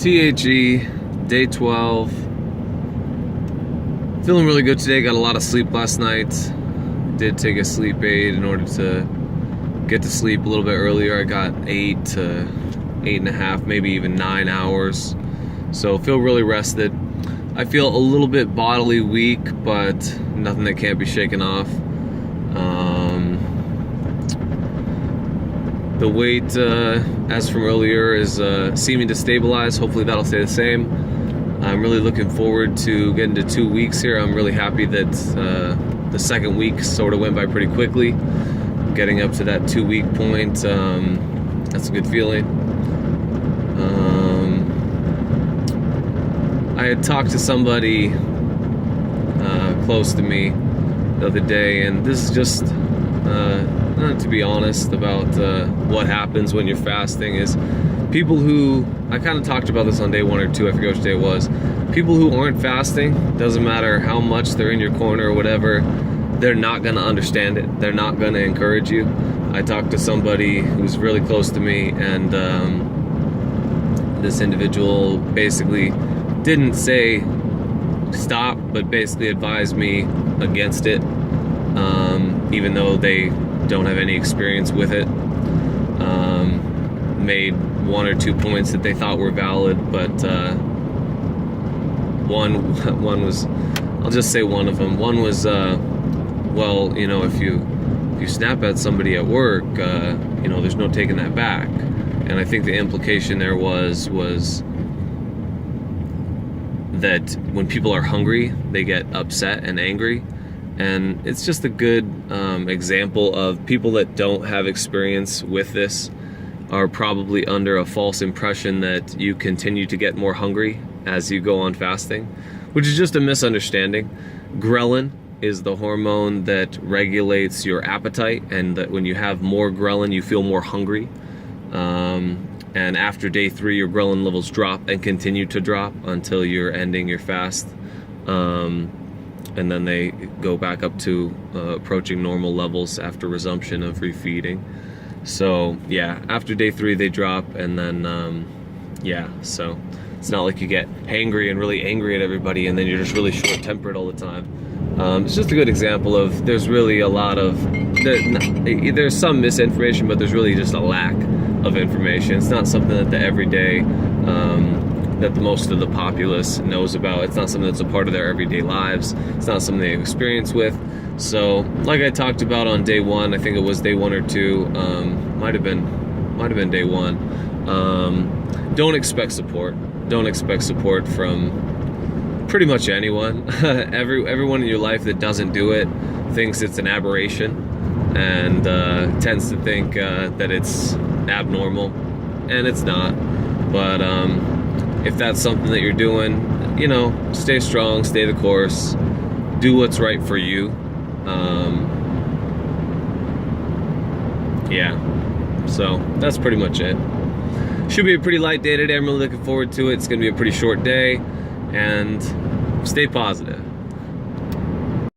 THE, day 12. Feeling really good today. Got a lot of sleep last night. Did take a sleep aid in order to get to sleep a little bit earlier. I got 8 to 8.5, maybe even 9 hours. So feel really rested. I feel a little bit bodily weak, but nothing that can't be shaken off. The weight, as from earlier, is seeming to stabilize. Hopefully that'll stay the same. I'm really looking forward to getting to 2 weeks here. I'm really happy that the second week sort of went by pretty quickly. Getting up to that 2 week point, that's a good feeling. I had talked to somebody close to me the other day, and this is just to be honest about what happens when you're fasting. Is people who, I kind of talked about this on day 1 or 2, I forget which day it was, people who aren't fasting, doesn't matter how much they're in your corner or whatever, they're not going to understand it. They're not going to encourage you. I talked to somebody who's really close to me, and this individual basically didn't say stop, but basically advised me against it, even though they don't have any experience with it. Made 1 or 2 points that they thought were valid, but one was, I'll just say one of them. One was, well, you know, if you snap at somebody at work, you know, there's no taking that back. And I think the implication there was that when people are hungry, they get upset and angry. And it's just a good example of people that don't have experience with this are probably under a false impression that you continue to get more hungry as you go on fasting, which is just a misunderstanding. Ghrelin is the hormone that regulates your appetite, and that when you have more ghrelin, you feel more hungry. And after day 3, your ghrelin levels drop and continue to drop until you're ending your fast. And then they go back up to approaching normal levels after resumption of refeeding. So yeah, after day 3 they drop, and then yeah, so it's not like you get hangry and really angry at everybody and then you're just really short-tempered all the time. It's just a good example of, there's really a lot of, there's some misinformation, but there's really just a lack of information. It's not something that the everyday, that the most of the populace knows about. It's not something that's a part of their everyday lives. It's not something they experience with. So, like I talked about on day 1, I think it was day 1 or 2, might have been day 1. Don't expect support. Don't expect support from pretty much anyone. Everyone in your life that doesn't do it thinks it's an aberration, and tends to think that it's abnormal, and it's not. But if that's something that you're doing, you know, stay strong, stay the course, do what's right for you. Yeah, so that's pretty much it. Should be a pretty light day today. I'm really looking forward to it. It's gonna be a pretty short day, and stay positive.